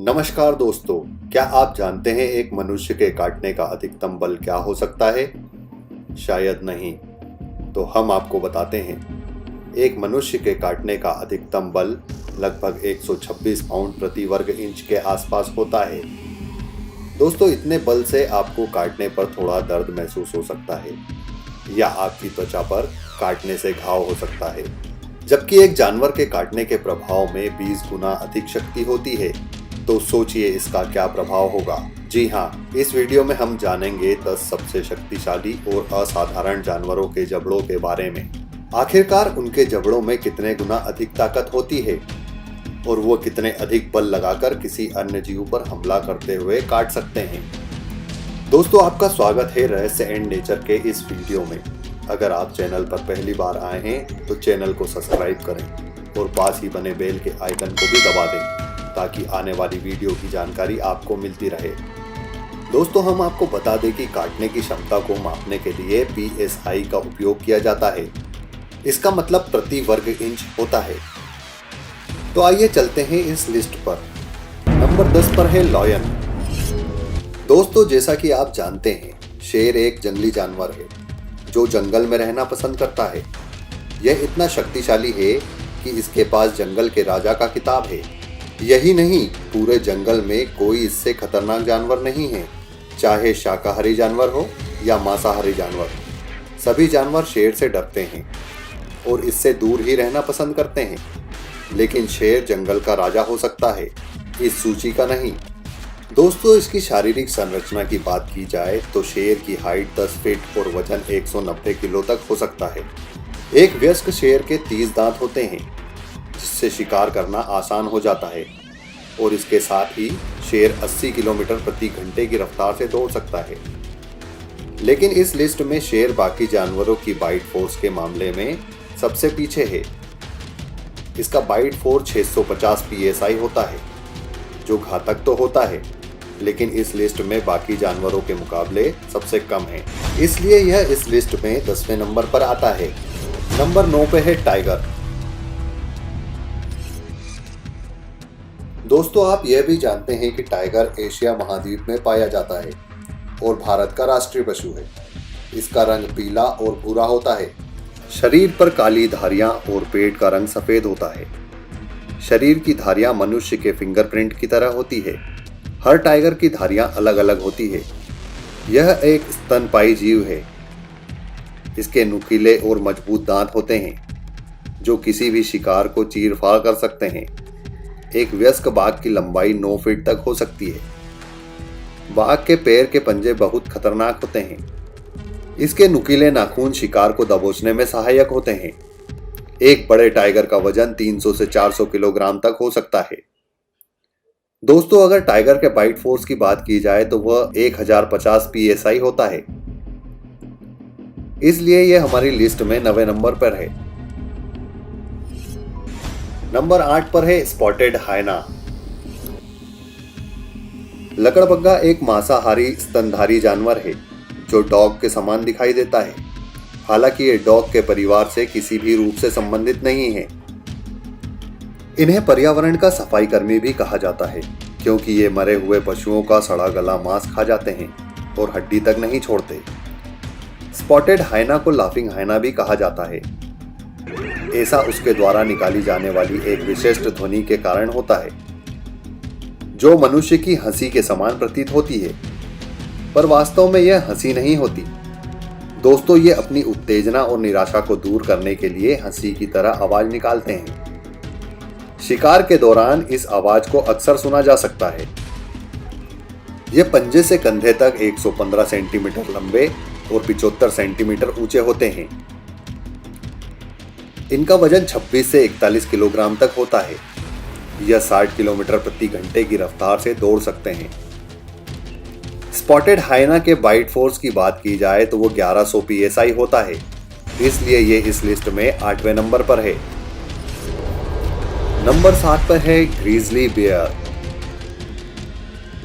नमस्कार दोस्तों, क्या आप जानते हैं एक मनुष्य के काटने का अधिकतम बल क्या हो सकता है? शायद नहीं, तो हम आपको बताते हैं। एक मनुष्य के काटने का अधिकतम बल लगभग 126 पाउंड प्रति वर्ग इंच के आसपास होता है। दोस्तों, इतने बल से आपको काटने पर थोड़ा दर्द महसूस हो सकता है या आपकी त्वचा पर काटने से घाव हो सकता है, जबकि एक जानवर के काटने के प्रभाव में 20 गुना अधिक शक्ति होती है। तो सोचिए इसका क्या प्रभाव होगा। जी हाँ, इस वीडियो में हम जानेंगे 10 सबसे शक्तिशाली और असाधारण जानवरों के जबड़ों के बारे में। आखिरकार उनके जबड़ों में कितने गुना अधिक ताकत होती है और वो कितने अधिक बल लगाकर किसी अन्य जीव पर हमला करते हुए काट सकते हैं। दोस्तों, आपका स्वागत है रहस्य एंड नेचर के इस वीडियो में। अगर आप चैनल पर पहली बार आए हैं तो चैनल को सब्सक्राइब करें और पास ही बने बेल के आइकन को भी दबा दें ताकि आने वाली वीडियो की जानकारी आपको मिलती रहे। दोस्तों, हम आपको बता दें कि काटने की क्षमता को मापने के लिए PSI का उपयोग किया जाता है। इसका मतलब प्रति वर्ग इंच होता है। तो आइए चलते हैं इस लिस्ट पर। नंबर 10 पर है लॉयन। दोस्तों, जैसा कि आप जानते हैं, शेर एक जंगली जानवर है जो जंगल में रहना पसंद करता है। यह इतना शक्तिशाली है कि इसके पास जंगल के राजा का खिताब है। यही नहीं, पूरे जंगल में कोई इससे खतरनाक जानवर नहीं है, चाहे शाकाहारी जानवर हो या मांसाहारी जानवर। सभी जानवर शेर से डरते हैं और इससे दूर ही रहना पसंद करते हैं। लेकिन शेर जंगल का राजा हो सकता है, इस सूची का नहीं। दोस्तों, इसकी शारीरिक संरचना की बात की जाए तो शेर की हाइट 10 फीट और वजन 190 किलो तक हो सकता है। एक वयस्क शेर के 30 दांत होते हैं, जिससे शिकार करना आसान हो जाता है और इसके साथ ही शेर 80 किलोमीटर प्रति घंटे की रफ्तार से दौड़ सकता है। लेकिन इस लिस्ट में शेर बाकी जानवरों की बाइट फोर्स के मामले में सबसे पीछे है। इसका बाइट फोर्स 650 PSI होता है, जो घातक तो होता है, लेकिन इस लिस्ट में बाकी जानवरों के मुकाबले सबसे कम है। इसलिए यह इस लिस्ट में 10वें नंबर पर आता है। नंबर 9 पे है टाइगर। दोस्तों, आप यह भी जानते हैं कि टाइगर एशिया महाद्वीप में पाया जाता है और भारत का राष्ट्रीय पशु है। इसका रंग पीला और भूरा होता है। शरीर पर काली धारियां और पेट का रंग सफेद होता है। शरीर की धारियां मनुष्य के फिंगरप्रिंट की तरह होती है। हर टाइगर की धारियां अलग अलग होती है। यह एक स्तनपायी जीव है। इसके नुकीले और मजबूत दांत होते हैं जो किसी भी शिकार को चीर फाड़ कर सकते हैं। एक वयस्क बाघ की लंबाई 9 फीट तक हो सकती है। बाघ के पैर के पंजे बहुत खतरनाक होते हैं। इसके नुकीले नाखून शिकार को दबोचने में सहायक होते हैं। एक बड़े टाइगर का वजन 300 से 400 किलोग्राम तक हो सकता है। दोस्तों, अगर टाइगर के बाइट फोर्स की बात की जाए तो वह 1050 PSI होता है। इसलिए यह हमारी लिस्ट में 9वें नंबर पर है। नंबर 8 पर है स्पॉटेड हाइना। लकड़बग्गा एक मांसाहारी स्तनधारी जानवर है जो डॉग के समान दिखाई देता है। हालांकि ये डॉग के परिवार से किसी भी रूप से संबंधित नहीं है। इन्हें पर्यावरण का सफाई कर्मी भी कहा जाता है, क्योंकि ये मरे हुए पशुओं का सड़ा गला मांस खा जाते हैं और हड्डी तक नहीं छोड़ते। स्पॉटेड हाइना को लाफिंग हाइना भी कहा जाता है। ऐसा उसके द्वारा निकाली जाने वाली एक विशिष्ट ध्वनि के कारण होता है, जो मनुष्य की हंसी के समान प्रतीत होती है, पर वास्तव में यह हंसी नहीं होती। दोस्तों, ये अपनी उत्तेजना और निराशा को दूर करने के लिए हंसी की तरह आवाज निकालते हैं। शिकार के दौरान इस आवाज को अक्सर सुना जा सकता है। यह पंजे से कंधे तक 115 सेंटीमीटर लंबे और 75 सेंटीमीटर ऊंचे होते हैं। इनका वजन 26 से 41 किलोग्राम तक होता है। यह 60 किलोमीटर प्रति घंटे की रफ्तार से दौड़ सकते हैं। स्पॉटेड हाइना के बाइट फोर्स की बात की जाए तो वो 1100 PSI होता है। इसलिए ये इस लिस्ट में 8वें नंबर पर है। नंबर 7 पर है ग्रीजली बेयर।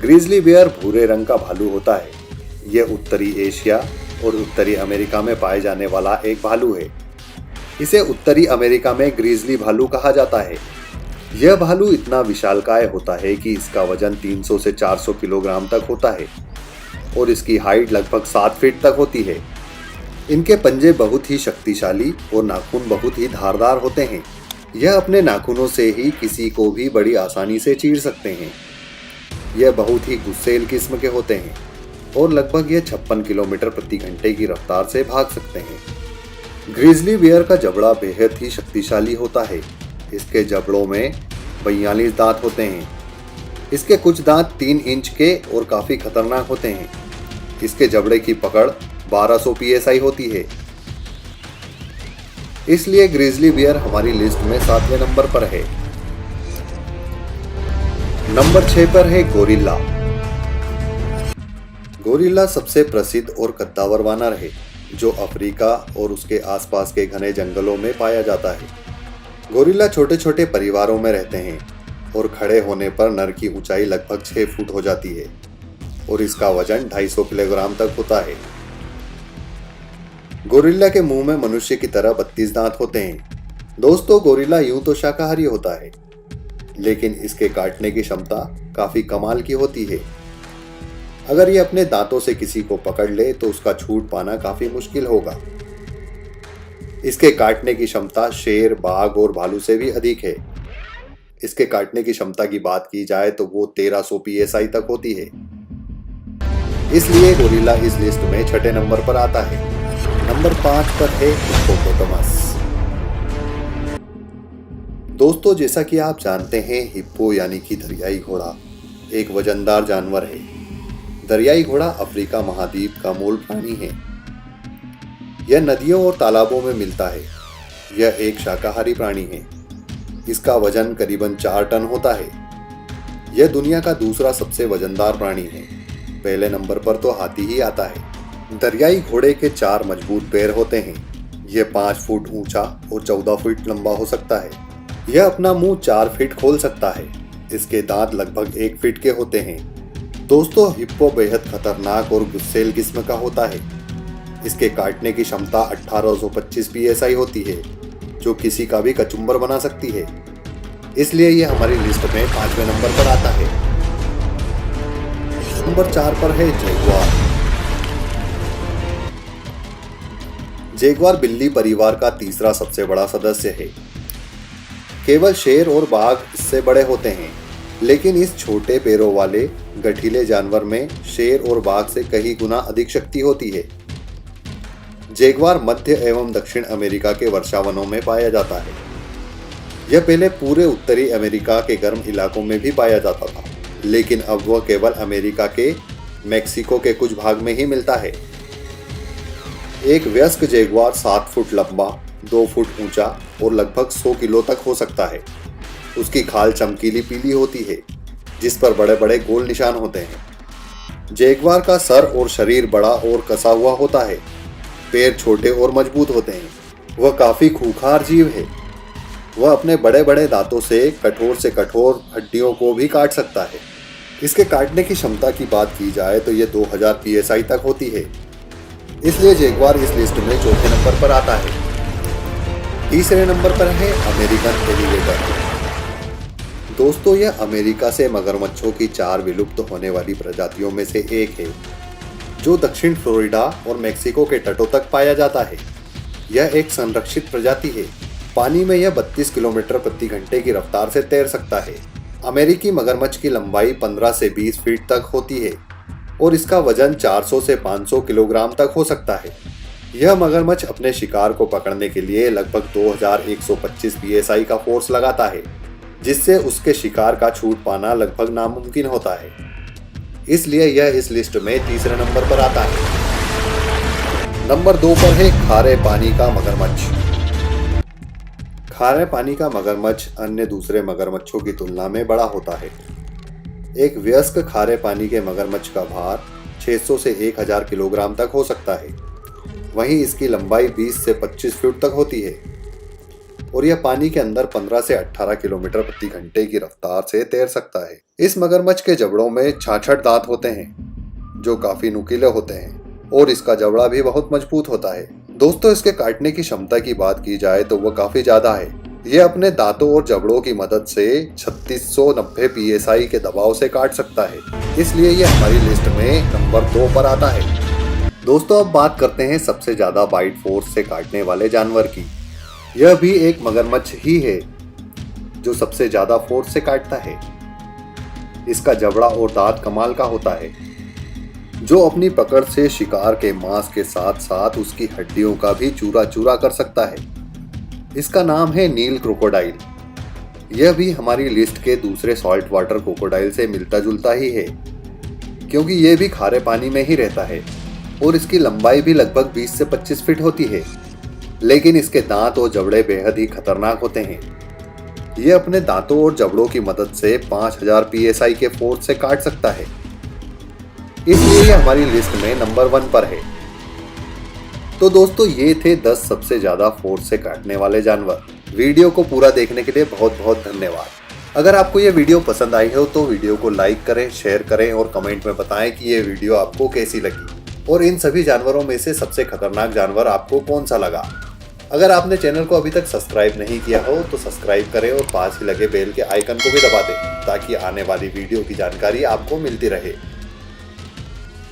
ग्रीजली बेयर भूरे रंग का भालू होता है। यह उत्तरी एशिया और उत्तरी अमेरिका में पाए जाने वाला एक भालू है। इसे उत्तरी अमेरिका में ग्रीजली भालू कहा जाता है। यह भालू इतना विशालकाय होता है कि इसका वजन 300 से 400 किलोग्राम तक होता है और इसकी हाइट लगभग 7 फीट तक होती है। इनके पंजे बहुत ही शक्तिशाली और नाखून बहुत ही धारदार होते हैं। यह अपने नाखूनों से ही किसी को भी बड़ी आसानी से चीर सकते हैं। यह बहुत ही गुस्सैल किस्म के होते हैं और लगभग यह 56 किलोमीटर प्रति घंटे की रफ्तार से भाग सकते हैं। ग्रिजली बियर का जबड़ा बेहद ही शक्तिशाली होता है। इसके जबड़ों में 42 दांत होते हैं। इसके कुछ दांत 3 इंच के और काफी खतरनाक होते हैं। इसके जबड़े की पकड़ 1200 psi होती है। इसलिए ग्रिजली बियर हमारी लिस्ट में 7वें नंबर पर है। नंबर 6 पर है गोरिल्ला। गोरिल्ला सबसे प्रसिद्ध और कद्दावर वानर है जो अफ्रीका और उसके आसपास के घने जंगलों में पाया जाता है। गोरिल्ला छोटे छोटे परिवारों में रहते हैं और खड़े होने पर नर की ऊंचाई लगभग 6 फुट हो जाती है और इसका वजन 250 किलोग्राम तक होता है। गोरिल्ला के मुंह में मनुष्य की तरह 32 दांत होते हैं। दोस्तों, गोरिल्ला यूं तो शाकाहारी होता है, लेकिन इसके काटने की क्षमता काफी कमाल की होती है। अगर ये अपने दांतों से किसी को पकड़ ले तो उसका छूट पाना काफी मुश्किल होगा। इसके काटने की क्षमता शेर, बाघ और भालू से भी अधिक है। इसके काटने की क्षमता की बात की जाए तो वो 1300 psi तक होती है। इसलिए गोरिल्ला इस लिस्ट में 6ठे नंबर पर आता है। नंबर 5 पर है हिप्पोपोटामस। दोस्तों, जैसा कि आप जानते हैं, हिप्पो यानी कि दरियाई घोड़ा एक वजनदार जानवर है। दरियाई घोड़ा अफ्रीका महाद्वीप का मूल प्राणी है। यह नदियों और तालाबों में मिलता है। यह एक शाकाहारी प्राणी है। इसका वजन करीबन 4 टन होता है। यह दुनिया का दूसरा सबसे वजनदार प्राणी है। पहले नंबर पर तो हाथी ही आता है। दरियाई घोड़े के 4 मजबूत पैर होते हैं। यह 5 फुट ऊंचा और 14 फीट लंबा हो सकता है। यह अपना मुंह 4 फीट खोल सकता है। इसके दांत लगभग 1 फीट के होते हैं। दोस्तों, हिप्पो बेहद खतरनाक और गुस्सैल किस्म का होता है। इसके काटने की क्षमता 1825 psi होती है, जो किसी का भी कचुम्बर बना सकती है। इसलिए यह हमारी लिस्ट में 5वें नंबर पर आता है। नंबर 4 पर है जैगुआर। जैगुआर बिल्ली परिवार का तीसरा सबसे बड़ा सदस्य है। केवल शेर और बाघ इससे बड़े होते हैं, लेकिन इस छोटे पैरों वाले गठीले जानवर में शेर और बाघ से कई गुना अधिक शक्ति होती है। जैगुआर मध्य एवं दक्षिण अमेरिका के वर्षावनों में पाया जाता है। यह पहले पूरे उत्तरी अमेरिका के गर्म इलाकों में भी पाया जाता था, लेकिन अब वह केवल अमेरिका के मेक्सिको के कुछ भाग में ही मिलता है। एक वयस्क जैगुआर 7 फुट लंबा, 2 फुट ऊंचा और लगभग 100 किलो तक हो सकता है। उसकी खाल चमकीली पीली होती है, जिस पर बड़े बड़े गोल निशान होते हैं। जैगुआर का सर और शरीर बड़ा और कसा हुआ होता है। पैर छोटे और मजबूत होते हैं। वह काफी खूंखार जीव है। वह अपने बड़े बड़े दांतों से कठोर हड्डियों को भी काट सकता है। इसके काटने की क्षमता की बात की जाए तो यह 2000 psi तक होती है। इसलिए जैगुआर इस लिस्ट में 4थे नंबर पर आता है। तीसरे नंबर पर है अमेरिकन एलिगेटर। दोस्तों, यह अमेरिका से मगरमच्छों की 4 विलुप्त होने वाली प्रजातियों में से एक है, जो दक्षिण फ्लोरिडा और मेक्सिको के तटों तक पाया जाता है। यह एक संरक्षित प्रजाति है। पानी में यह 32 किलोमीटर प्रति घंटे की रफ्तार से तैर सकता है। अमेरिकी मगरमच्छ की लंबाई 15 से 20 फीट तक होती है और इसका वजन 400 से 500 किलोग्राम तक हो सकता है। यह मगरमच्छ अपने शिकार को पकड़ने के लिए लगभग 2125 psi का फोर्स लगाता है, जिससे उसके शिकार का छूट पाना लगभग नामुमकिन होता है। इसलिए यह इस लिस्ट में तीसरे नंबर पर आता है। नंबर 2 पर है खारे पानी का मगरमच्छ। खारे पानी का मगरमच्छ अन्य दूसरे मगरमच्छों की तुलना में बड़ा होता है। एक वयस्क खारे पानी के मगरमच्छ का भार 600 से 1000 किलोग्राम तक हो सकता है। वहीं इसकी लंबाई 20 से 25 फीट तक होती है और यह पानी के अंदर 15 से 18 किलोमीटर प्रति घंटे की रफ्तार से तैर सकता है। इस मगरमच्छ के जबड़ों में 66 दांत होते हैं, जो काफी नुकीले होते हैं और इसका जबड़ा भी बहुत मजबूत होता है। दोस्तों, इसके काटने की क्षमता की बात की जाए तो वह काफी ज्यादा है। ये अपने दांतों और जबड़ों की मदद से 3690 psi के दबाव से काट सकता है, इसलिए ये हमारी लिस्ट में नंबर 2 पर आता है। दोस्तों अब बात करते हैं सबसे ज्यादा बाइट फोर्स से काटने वाले जानवर की। यह भी एक मगरमच्छ ही है जो सबसे ज्यादा फोर्स से काटता है। इसका जबड़ा और दांत कमाल का होता है, जो अपनी पकड़ से शिकार के मांस के साथ साथ उसकी हड्डियों का भी चूरा चूरा कर सकता है। इसका नाम है नील क्रोकोडाइल। यह भी हमारी लिस्ट के दूसरे सॉल्ट वाटर क्रोकोडाइल से मिलता जुलता ही है, क्योंकि यह भी खारे पानी में ही रहता है और इसकी लंबाई भी लगभग 20 से 25 फीट होती है। लेकिन इसके दांत और जबड़े बेहद ही खतरनाक होते हैं। यह अपने दांतों और जबड़ों की मदद से 5000 psi के फोर्स से काट सकता है, इसलिए यह हमारी लिस्ट में नंबर 1 पर है। तो दोस्तों ये थे 10 सबसे ज्यादा फोर्स से काटने वाले जानवर। वीडियो को पूरा देखने के लिए बहुत बहुत धन्यवाद। अगर आपको ये वीडियो पसंद आई हो तो वीडियो को लाइक करें, शेयर करें और कमेंट में बताएं कि ये वीडियो आपको कैसी लगी और इन सभी जानवरों में से सबसे खतरनाक जानवर आपको कौन सा लगा। अगर आपने चैनल को अभी तक सब्सक्राइब नहीं किया हो तो सब्सक्राइब करें और पास ही लगे बेल के आइकन को भी दबा दें, ताकि आने वाली वीडियो की जानकारी आपको मिलती रहे।